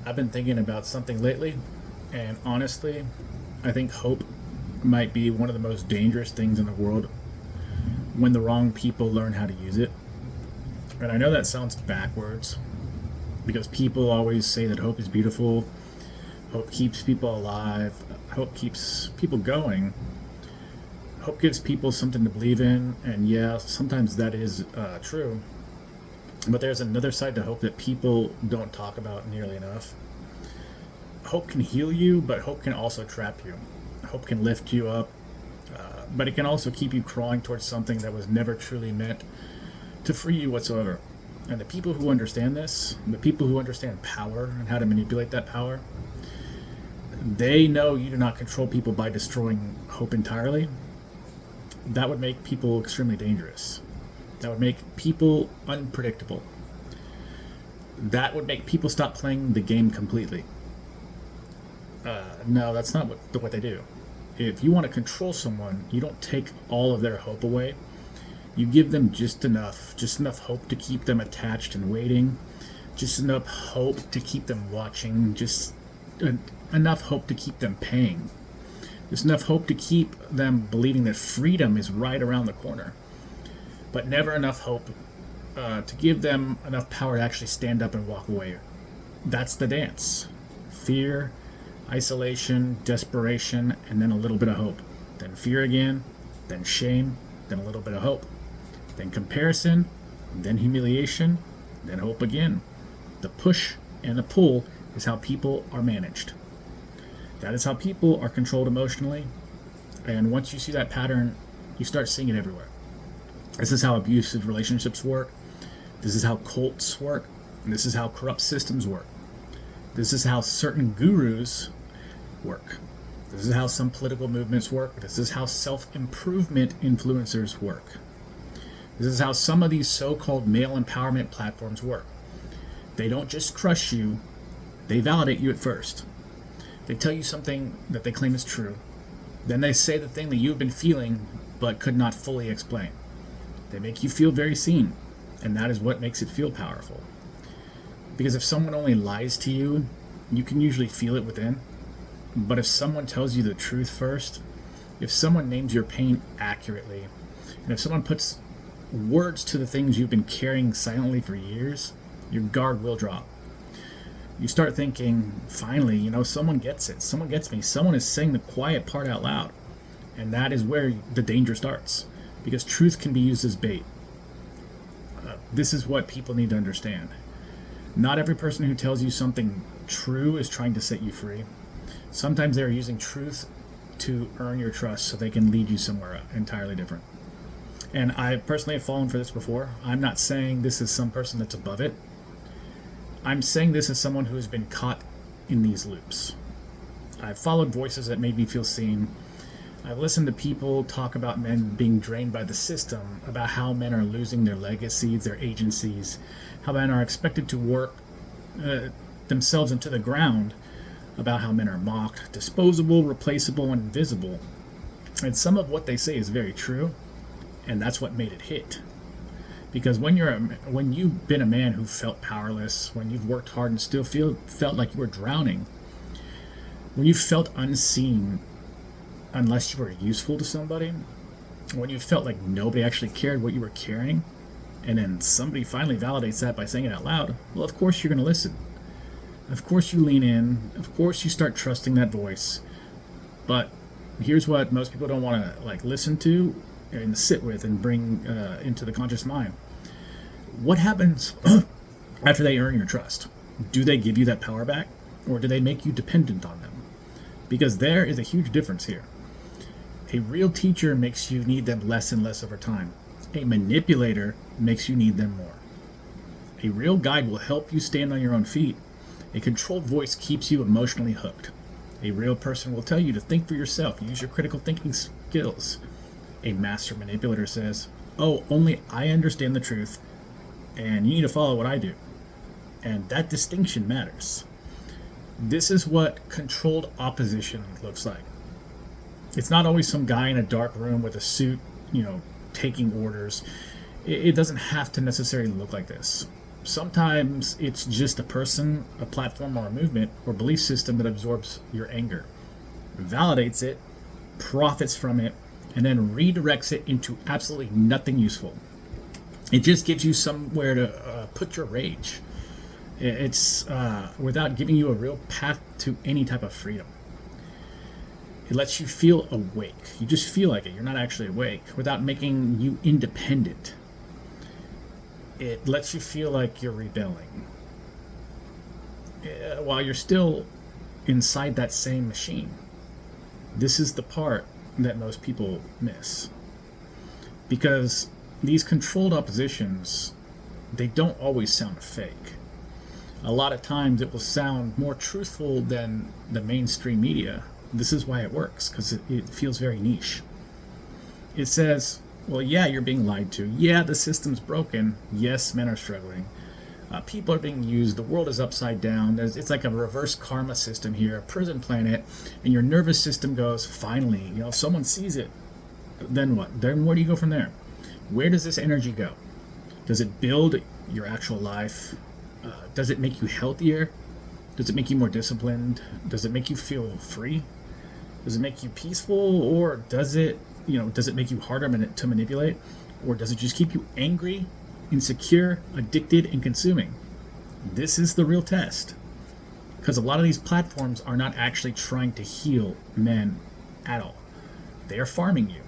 I've been thinking about something lately, and honestly, I think hope might be one of the most dangerous things in the world when the wrong people learn how to use it. And I know that sounds backwards because people always say that hope is beautiful, hope keeps people alive, hope keeps people going, hope gives people something to believe in, and yeah, sometimes that is true. But there's another side to hope that people don't talk about nearly enough. Hope can heal you, but hope can also trap you. Hope can lift you up, but it can also keep you crawling towards something that was never truly meant to free you whatsoever. And the people who understand this, the people who understand power and how to manipulate that power, they know you do not control people by destroying hope entirely. That would make people extremely dangerous. That would make people unpredictable. That would make people stop playing the game completely. No, that's not what they do. If you want to control someone, you don't take all of their hope away. You give them just enough hope to keep them attached and waiting, just enough hope to keep them watching, just enough hope to keep them paying, just enough hope to keep them believing that freedom is right around the corner, but never enough hope to give them enough power to actually stand up and walk away. That's the dance. Fear, isolation, desperation, and then a little bit of hope. Then fear again, then shame, then a little bit of hope. Then comparison, then humiliation, then hope again. The push and the pull is how people are managed. That is how people are controlled emotionally. And once you see that pattern, you start seeing it everywhere. This is how abusive relationships work. This is how cults work. And this is how corrupt systems work. This is how certain gurus work. This is how some political movements work. This is how self-improvement influencers work. This is how some of these so-called male empowerment platforms work. They don't just crush you, they validate you at first. They tell you something that they claim is true. Then they say the thing that you've been feeling but could not fully explain. They make you feel very seen, and that is what makes it feel powerful. Because if someone only lies to you, you can usually feel it within. But if someone tells you the truth first, if someone names your pain accurately, and if someone puts words to the things you've been carrying silently for years, your guard will drop. You start thinking, finally, someone gets it. Someone gets me. Someone is saying the quiet part out loud. And that is where the danger starts. Because truth can be used as bait. This is what people need to understand. Not every person who tells you something true is trying to set you free. Sometimes they're using truth to earn your trust so they can lead you somewhere entirely different. And I personally have fallen for this before. I'm not saying this is some person that's above it. I'm saying this as someone who has been caught in these loops. I've followed voices that made me feel seen. I've listened to people talk about men being drained by the system, about how men are losing their legacies, their agencies, how men are expected to work themselves into the ground, about how men are mocked, disposable, replaceable, and invisible. And some of what they say is very true, and that's what made it hit. Because when you've been a man who felt powerless, when you've worked hard and still felt like you were drowning, when you felt unseen unless you were useful to somebody, when you felt like nobody actually cared what you were carrying, and then somebody finally validates that by saying it out loud, well, of course you're going to listen. Of course you lean in. Of course you start trusting that voice. But here's what most people don't want to listen to and sit with and bring into the conscious mind. What happens after they earn your trust? Do they give you that power back, or do they make you dependent on them? Because there is a huge difference here. A real teacher makes you need them less and less over time. A manipulator makes you need them more. A real guide will help you stand on your own feet. A controlled voice keeps you emotionally hooked. A real person will tell you to think for yourself, use your critical thinking skills. A master manipulator says, oh, only I understand the truth, and you need to follow what I do. And that distinction matters. This is what controlled opposition looks like. It's not always some guy in a dark room with a suit, taking orders. It doesn't have to necessarily look like this. Sometimes it's just a person, a platform, or a movement or belief system that absorbs your anger, validates it, profits from it, and then redirects it into absolutely nothing useful. It just gives you somewhere to put your rage. It's without giving you a real path to any type of freedom. It lets you feel awake. You just feel like it. You're not actually awake without making you independent. It lets you feel like you're rebelling while you're still inside that same machine. This is the part that most people miss. Because these controlled oppositions, they don't always sound fake. A lot of times it will sound more truthful than the mainstream media. This is why it works, because it feels very niche. It says, well, yeah, you're being lied to. Yeah, the system's broken. Yes, men are struggling. People are being used. The world is upside down. It's like a reverse karma system here, a prison planet, and your nervous system goes, finally, if someone sees it, then what? Then where do you go from there? Where does this energy go? Does it build your actual life? Does it make you healthier? Does it make you more disciplined? Does it make you feel free? Does it make you peaceful? Or does it make you harder to manipulate? Or does it just keep you angry, insecure, addicted, and consuming? This is the real test. Because a lot of these platforms are not actually trying to heal men at all. They are farming you.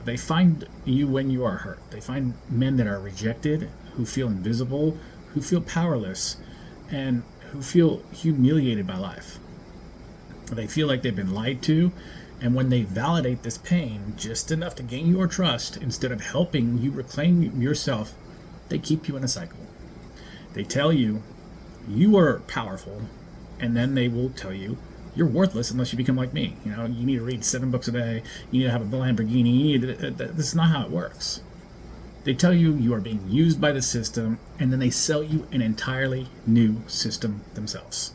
They find you when you are hurt. They find men that are rejected, who feel invisible, who feel powerless, and who feel humiliated by life. They feel like they've been lied to, and when they validate this pain just enough to gain your trust, instead of helping you reclaim yourself, they keep you in a cycle. They tell you you are powerful, and then they will tell you you're worthless unless you become like me. You need to read 7 books a day, you need to have a Lamborghini. This is not how it works. They tell you you are being used by the system, and then they sell you an entirely new system themselves.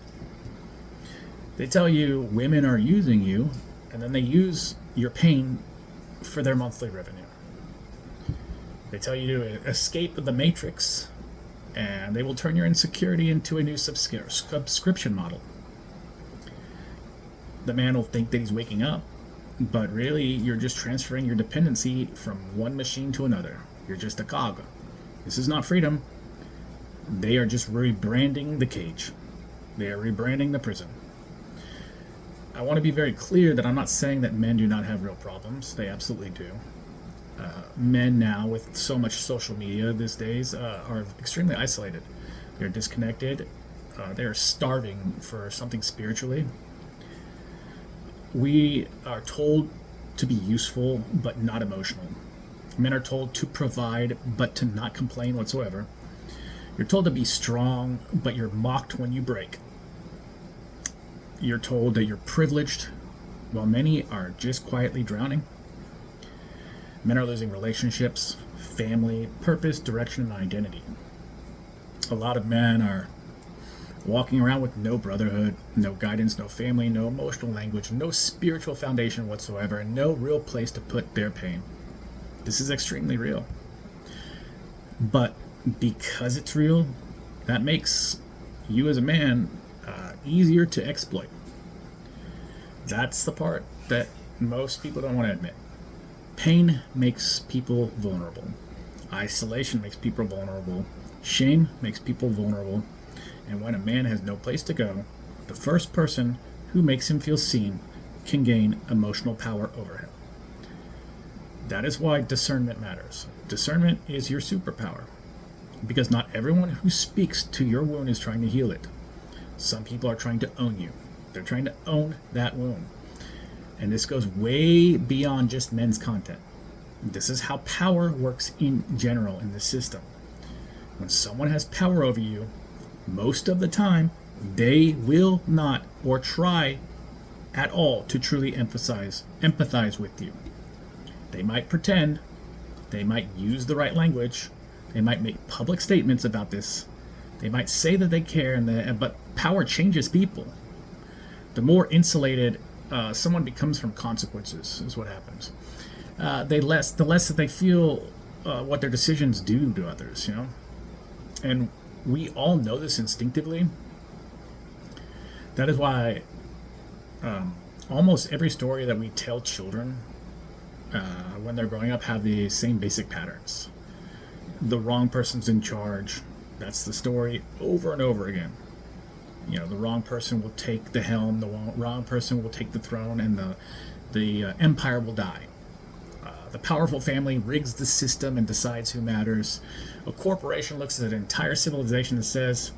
They tell you women are using you, and then they use your pain for their monthly revenue. They tell you to escape the matrix, and they will turn your insecurity into a new subscription model. The man will think that he's waking up, but really you're just transferring your dependency from one machine to another. You're just a cog. This is not freedom. They are just rebranding the cage. They are rebranding the prison. I want to be very clear that I'm not saying that men do not have real problems. They absolutely do. Men now, with so much social media these days, are extremely isolated. They're disconnected. They're starving for something spiritually. We are told to be useful, but not emotional. Men are told to provide, but to not complain whatsoever. You're told to be strong, but you're mocked when you break. You're told that you're privileged, while many are just quietly drowning. Men are losing relationships, family, purpose, direction, and identity. A lot of men are walking around with no brotherhood, no guidance, no family, no emotional language, no spiritual foundation whatsoever, and no real place to put their pain. This is extremely real. But because it's real, that makes you as a man easier to exploit. That's the part that most people don't want to admit. Pain makes people vulnerable. Isolation makes people vulnerable. Shame makes people vulnerable. And when a man has no place to go, the first person who makes him feel seen can gain emotional power over him. That is why discernment matters. Discernment is your superpower. Because not everyone who speaks to your wound is trying to heal it. Some people are trying to own you. They're trying to own that wound. And this goes way beyond just men's content. This is how power works in general in the system. When someone has power over you, most of the time, they will not or try at all to truly empathize with you. They might pretend, they might use the right language, they might make public statements about this, they might say that they care, but power changes people. The more insulated someone becomes from consequences is what happens. The less that they feel what their decisions do to others, And We all know this instinctively. That is why almost every story that we tell children when they're growing up have the same basic patterns. The wrong person's in charge. That's the story over and over again. The wrong person will take the helm, the wrong person will take the throne, and the empire will die. The powerful family rigs the system and decides who matters. A corporation looks at an entire civilization and says,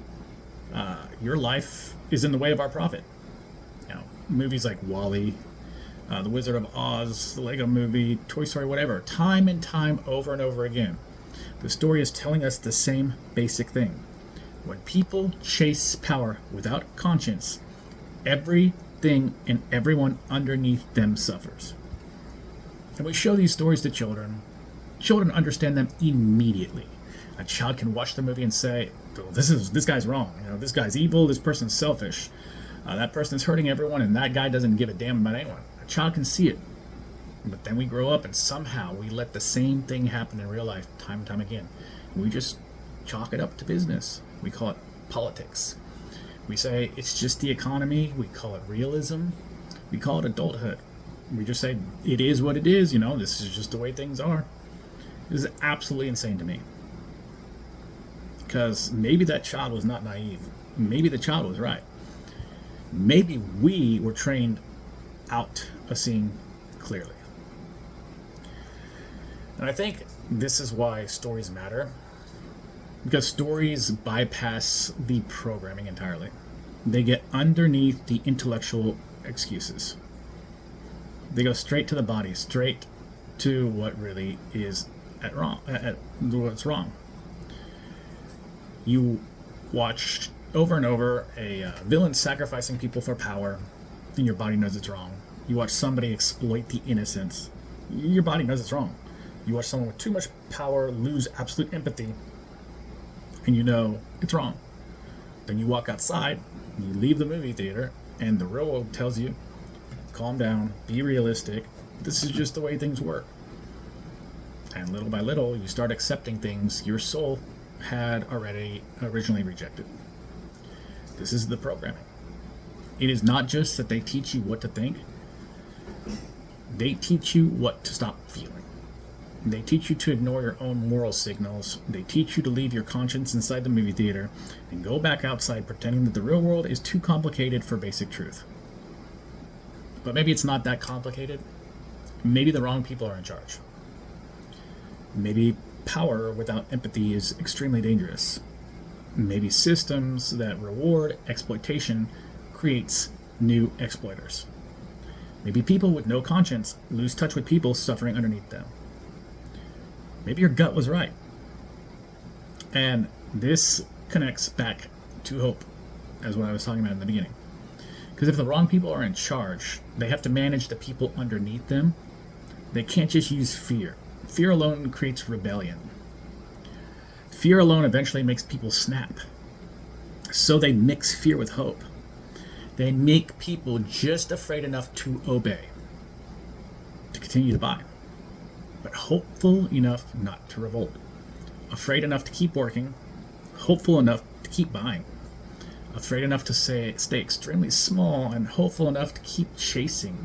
your life is in the way of our profit. Movies like Wall-E, The Wizard of Oz, the Lego Movie, Toy Story, whatever, time and time over and over again. The story is telling us the same basic thing. When people chase power without conscience, everything and everyone underneath them suffers. And we show these stories to children. Children understand them immediately. A child can watch the movie and say, this guy's wrong. This guy's evil, this person's selfish. That person is hurting everyone, and that guy doesn't give a damn about anyone. A child can see it. But then we grow up, and somehow we let the same thing happen in real life time and time again. We just chalk it up to business. We call it politics. We say it's just the economy. We call it realism. We call it adulthood. We just say it is what it is. This is just the way things are. This is absolutely insane to me. Because maybe that child was not naive. Maybe the child was right. Maybe we were trained out of seeing clearly. And I think this is why stories matter. Because stories bypass the programming entirely. They get underneath the intellectual excuses. They go straight to the body, straight to what really is what's wrong. You watch over and over a villain sacrificing people for power, and your body knows it's wrong. You watch somebody exploit the innocents. Your body knows it's wrong. You watch someone with too much power lose absolute empathy, and you know it's wrong. Then you walk outside, you leave the movie theater, and the real world tells you, calm down, be realistic, this is just the way things work. And little by little, you start accepting things your soul had already originally rejected. This is the programming. It is not just that they teach you what to think, they teach you what to stop feeling. They teach you to ignore your own moral signals. They teach you to leave your conscience inside the movie theater and go back outside pretending that the real world is too complicated for basic truth. But maybe it's not that complicated. Maybe the wrong people are in charge. Maybe power without empathy is extremely dangerous. Maybe systems that reward exploitation creates new exploiters. Maybe people with no conscience lose touch with people suffering underneath them. Maybe your gut was right. And this connects back to hope, as what I was talking about in the beginning. Because if the wrong people are in charge, they have to manage the people underneath them. They can't just use fear. Fear alone creates rebellion. Fear alone eventually makes people snap. So they mix fear with hope. They make people just afraid enough to obey, to continue to buy, but hopeful enough not to revolt. Afraid enough to keep working, hopeful enough to keep buying. Afraid enough to stay extremely small, and hopeful enough to keep chasing,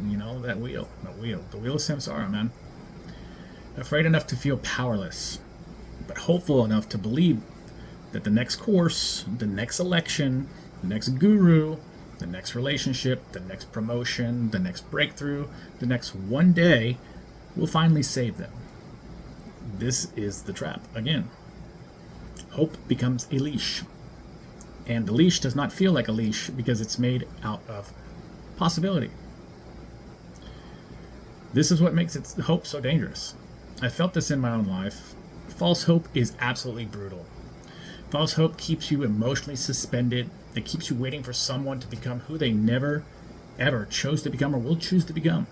that wheel. The wheel of samsara, man. Afraid enough to feel powerless, but hopeful enough to believe that the next course, the next election, the next guru, the next relationship, the next promotion, the next breakthrough, the next one day will finally save them. This is the trap again. Hope becomes a leash. And the leash does not feel like a leash because it's made out of possibility. This is what makes hope so dangerous. I felt this in my own life. False hope is absolutely brutal. False hope keeps you emotionally suspended. It keeps you waiting for someone to become who they never, ever chose to become or will choose to become.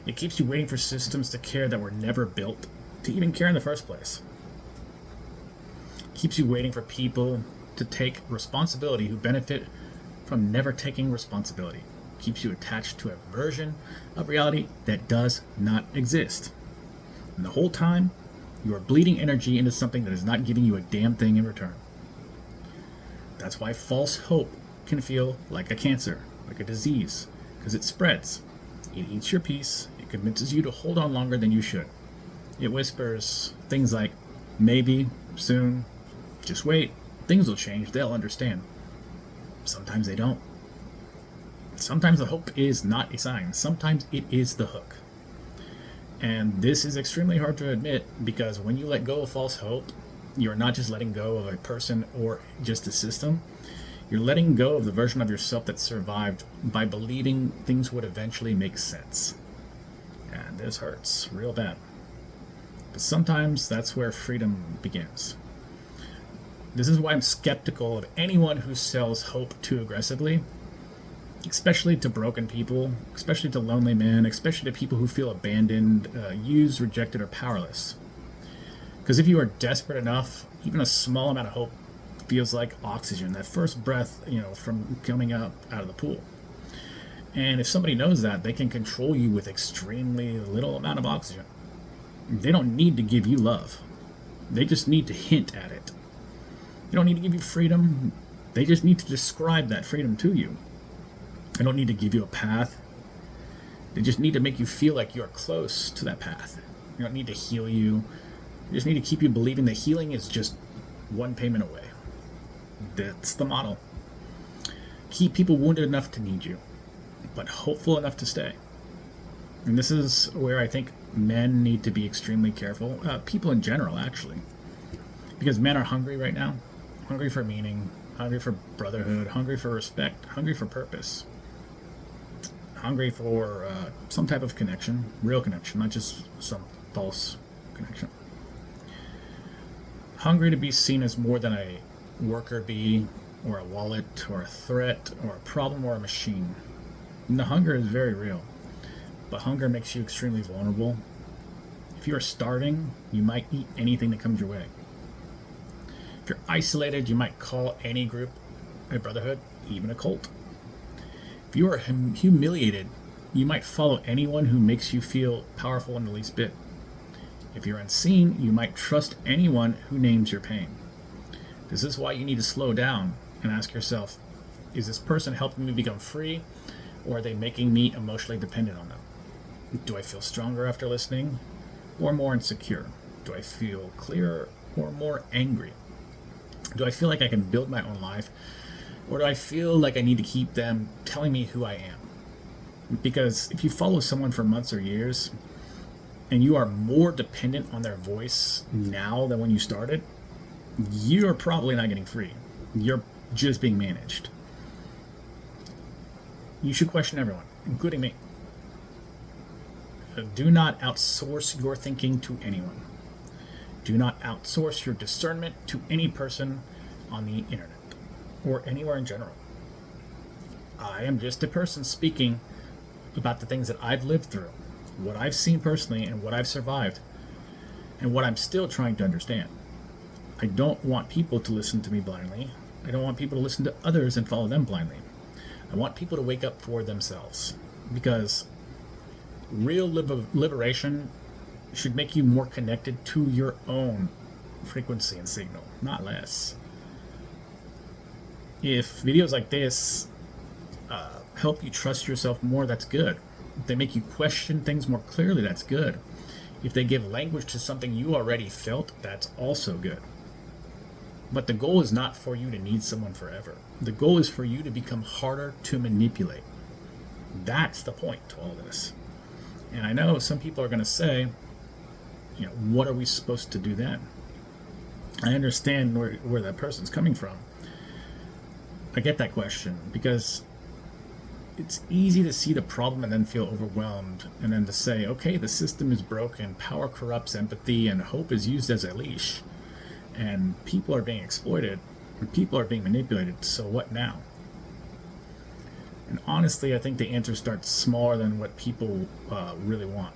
It keeps you waiting for systems to care that were never built to even care in the first place. It keeps you waiting for people to take responsibility who benefit from never taking responsibility. It keeps you attached to a version of reality that does not exist. And the whole time, you are bleeding energy into something that is not giving you a damn thing in return. That's why false hope can feel like a cancer, like a disease, because it spreads. It eats your peace. It convinces you to hold on longer than you should. It whispers things like, maybe, soon, just wait, things will change, they'll understand. Sometimes they don't. Sometimes the hope is not a sign. Sometimes it is the hook. And this is extremely hard to admit because when you let go of false hope, you're not just letting go of a person or just a system. You're letting go of the version of yourself that survived by believing things would eventually make sense. And this hurts real bad. But sometimes that's where freedom begins. This is why I'm skeptical of anyone who sells hope too aggressively, especially to broken people, especially to lonely men, especially to people who feel abandoned, used, rejected, or powerless. Because if you are desperate enough, even a small amount of hope feels like oxygen, that first breath, from coming up out of the pool. And if somebody knows that, they can control you with extremely little amount of oxygen. They don't need to give you love. They just need to hint at it. They don't need to give you freedom. They just need to describe that freedom to you. They don't need to give you a path. They just need to make you feel like you're close to that path. They don't need to heal you. They just need to keep you believing that healing is just one payment away. That's the model. Keep people wounded enough to need you, but hopeful enough to stay. And this is where I think men need to be extremely careful. People in general, actually. Because men are hungry right now. Hungry for meaning, hungry for brotherhood, hungry for respect, hungry for purpose. Hungry for some type of connection, real connection, not just some false connection. Hungry to be seen as more than a worker bee, or a wallet, or a threat, or a problem, or a machine. And the hunger is very real, but hunger makes you extremely vulnerable. If you are starving, you might eat anything that comes your way. If you're isolated, you might call any group a brotherhood, even a cult. If you are humiliated, you might follow anyone who makes you feel powerful in the least bit. If you're unseen, you might trust anyone who names your pain. This is why you need to slow down and ask yourself, is this person helping me become free, or are they making me emotionally dependent on them? Do I feel stronger after listening, or more insecure? Do I feel clearer or more angry? Do I feel like I can build my own life, or do I feel like I need to keep them telling me who I am? Because if you follow someone for months or years, and you are more dependent on their voice now than when you started, you're probably not getting free. You're just being managed. You should question everyone, including me. Do not outsource your thinking to anyone. Do not outsource your discernment to any person on the internet or anywhere in general. I am just a person speaking about the things that I've lived through, what I've seen personally, and what I've survived, and what I'm still trying to understand. I don't want people to listen to me blindly. I don't want people to listen to others and follow them blindly. I want people to wake up for themselves, because real liberation should make you more connected to your own frequency and signal, not less. If videos like this help you trust yourself more, that's good. If they make you question things more clearly, that's good. If they give language to something you already felt, that's also good. But the goal is not for you to need someone forever. The goal is for you to become harder to manipulate. That's the point to all this. And I know some people are going to say, what are we supposed to do then? I understand where that person's coming from. I get that question, because it's easy to see the problem and then feel overwhelmed, and then to say, okay, the system is broken, power corrupts empathy, and hope is used as a leash, and people are being exploited, and people are being manipulated, so what now? And honestly, I think the answer starts smaller than what people really want,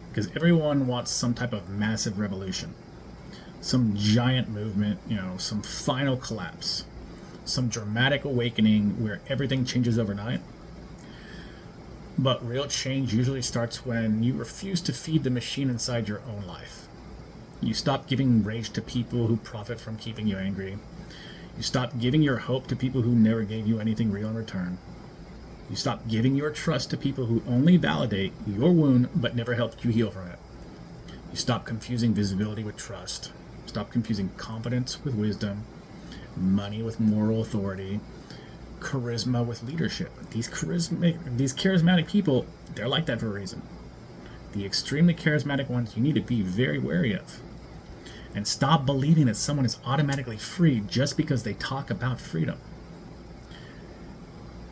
because everyone wants some type of massive revolution, some giant movement, some final collapse, some dramatic awakening where everything changes overnight. But real change usually starts when you refuse to feed the machine inside your own life. You stop giving rage to people who profit from keeping you angry. You stop giving your hope to people who never gave you anything real in return. You stop giving your trust to people who only validate your wound but never helped you heal from it. You stop confusing visibility with trust. Stop confusing confidence with wisdom, money with moral authority, charisma with leadership. These charismatic people, they're like that for a reason. The extremely charismatic ones you need to be very wary of. And stop believing that someone is automatically free just because they talk about freedom.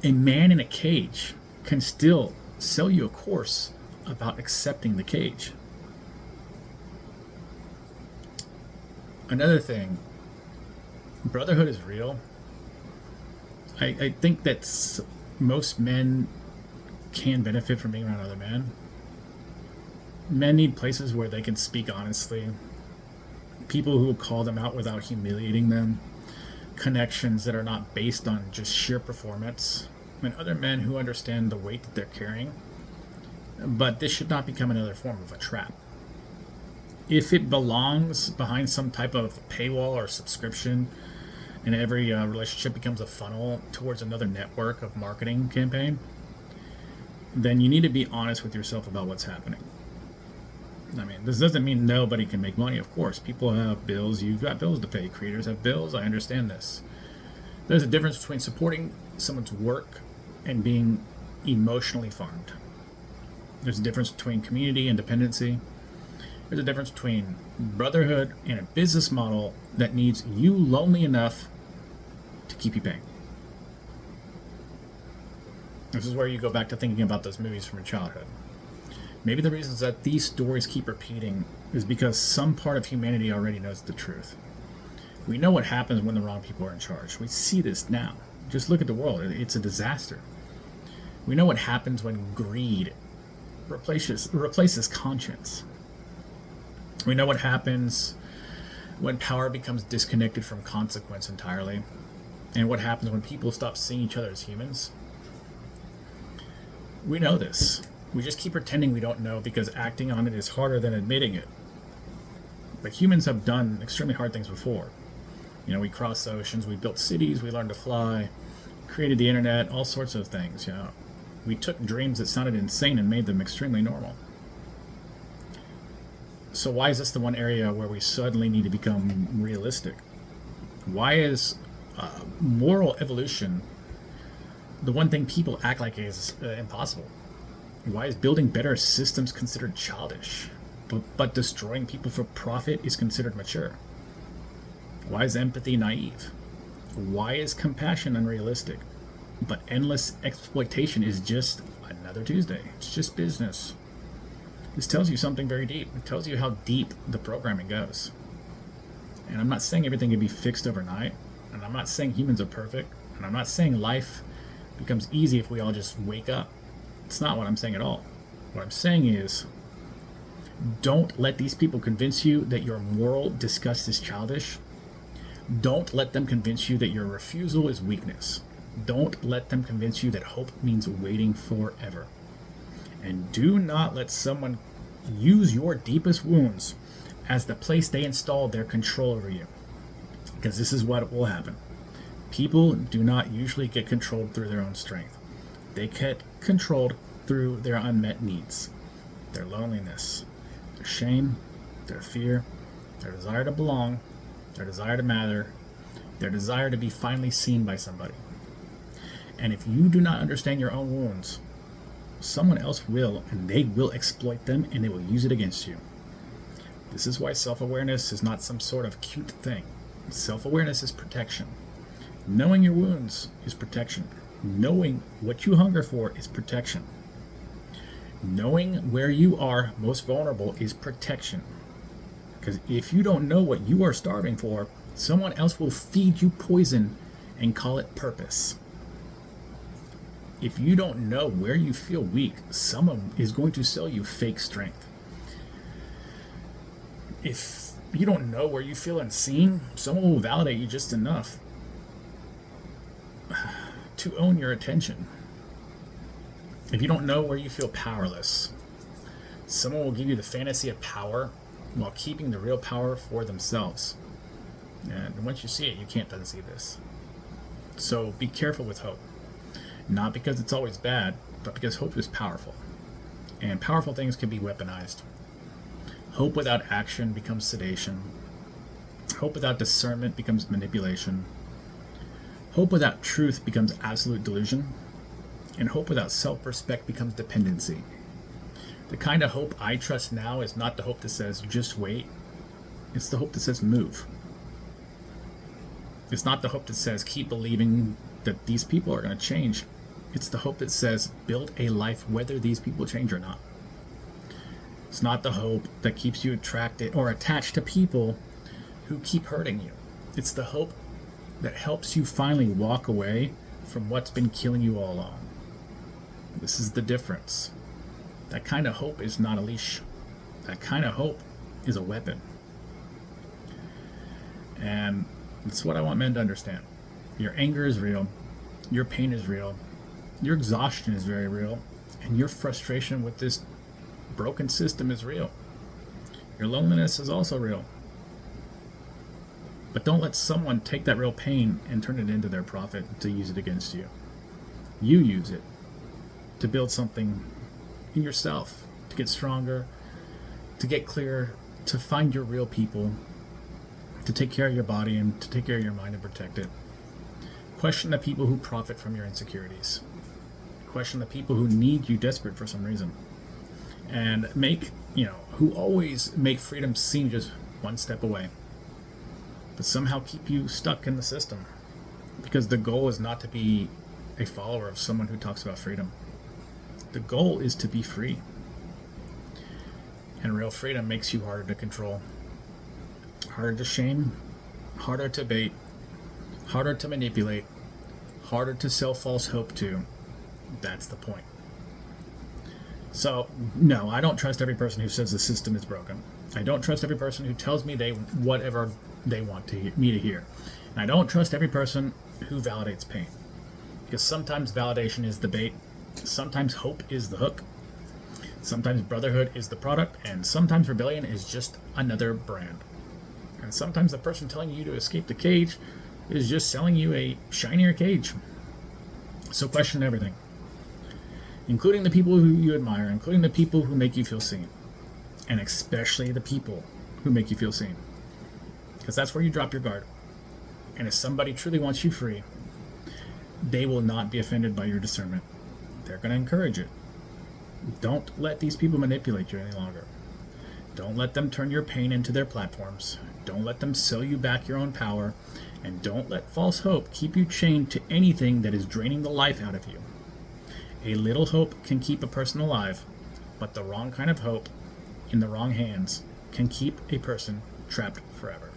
A man in a cage can still sell you a course about accepting the cage. Another thing, brotherhood is real. I think that most men can benefit from being around other men. Men need places where they can speak honestly, people who will call them out without humiliating them, connections that are not based on just sheer performance, and other men who understand the weight that they're carrying. But this should not become another form of a trap. If it belongs behind some type of paywall or subscription, and every relationship becomes a funnel towards another network of marketing campaign, then you need to be honest with yourself about what's happening. I mean, this doesn't mean nobody can make money, of course. People have bills, you've got bills to pay. Creators have bills, I understand this. There's a difference between supporting someone's work and being emotionally farmed. There's a difference between community and dependency. There's a difference between brotherhood and a business model that needs you lonely enough to keep you paying. This is where you go back to thinking about those movies from your childhood. Maybe the reasons that these stories keep repeating is because some part of humanity already knows the truth. We know what happens when the wrong people are in charge. We see this now. Just look at the world. It's a disaster. We know what happens when greed replaces conscience. We know what happens when power becomes disconnected from consequence entirely, and what happens when people stop seeing each other as humans. We know this. We just keep pretending we don't know because acting on it is harder than admitting it. But humans have done extremely hard things before. You know, we crossed oceans, we built cities, we learned to fly, created the internet, all sorts of things. You know, we took dreams that sounded insane and made them extremely normal. So why is this the one area where we suddenly need to become realistic? Why is moral evolution the one thing people act like is impossible? Why is building better systems considered childish, but destroying people for profit is considered mature? Why is empathy naive? Why is compassion unrealistic? But endless exploitation is just another Tuesday. It's just business. This tells you something very deep. It tells you how deep the programming goes. And I'm not saying everything can be fixed overnight, and I'm not saying humans are perfect, and I'm not saying life becomes easy if we all just wake up. It's not what I'm saying at all. What I'm saying is, don't let these people convince you that your moral disgust is childish. Don't let them convince you that your refusal is weakness. Don't let them convince you that hope means waiting forever. And do not let someone use your deepest wounds as the place they install their control over you. Because this is what will happen. People do not usually get controlled through their own strength. They get controlled through their unmet needs. Their loneliness, their shame, their fear, their desire to belong, their desire to matter, their desire to be finally seen by somebody. And if you do not understand your own wounds, someone else will, and they will exploit them, and they will use it against you. This is why self-awareness is not some sort of cute thing. Self-awareness is protection. Knowing your wounds is protection. Knowing what you hunger for is protection. Knowing where you are most vulnerable is protection. Because if you don't know what you are starving for, someone else will feed you poison and call it purpose. If you don't know where you feel weak, someone is going to sell you fake strength. If you don't know where you feel unseen, someone will validate you just enough to own your attention. If you don't know where you feel powerless, someone will give you the fantasy of power while keeping the real power for themselves. And once you see it, you can't unsee this. So be careful with hope. Not because it's always bad, but because hope is powerful. And powerful things can be weaponized. Hope without action becomes sedation. Hope without discernment becomes manipulation. Hope without truth becomes absolute delusion. And hope without self-respect becomes dependency. The kind of hope I trust now is not the hope that says, just wait. It's the hope that says, move. It's not the hope that says, keep believing that these people are going to change. It's the hope that says, build a life whether these people change or not. It's not the hope that keeps you attracted or attached to people who keep hurting you. It's the hope that helps you finally walk away from what's been killing you all along. This is the difference. That kind of hope is not a leash. That kind of hope is a weapon. And that's what I want men to understand. Your anger is real. Your pain is real. Your exhaustion is very real. And your frustration with this broken system is real. Your loneliness is also real. But don't let someone take that real pain and turn it into their profit to use it against you. You use it to build something in yourself, to get stronger, to get clearer, to find your real people, to take care of your body and to take care of your mind and protect it. Question the people who profit from your insecurities. Question the people who need you desperate for some reason. And who always make freedom seem just one step away, but somehow keep you stuck in the system. Because the goal is not to be a follower of someone who talks about freedom. The goal is to be free. And real freedom makes you harder to control, harder to shame, harder to bait, harder to manipulate, harder to sell false hope to. That's the point. So, no, I don't trust every person who says the system is broken. I don't trust every person who tells me whatever they want me to hear. And I don't trust every person who validates pain. Because sometimes validation is the bait, sometimes hope is the hook, sometimes brotherhood is the product, and sometimes rebellion is just another brand. And sometimes the person telling you to escape the cage is just selling you a shinier cage. So question everything, including the people who you admire, including the people who make you feel seen, and especially the people who make you feel seen. Because that's where you drop your guard. And if somebody truly wants you free, they will not be offended by your discernment. They're going to encourage it. Don't let these people manipulate you any longer. Don't let them turn your pain into their platforms. Don't let them sell you back your own power. And don't let false hope keep you chained to anything that is draining the life out of you. A little hope can keep a person alive, but the wrong kind of hope in the wrong hands can keep a person trapped forever.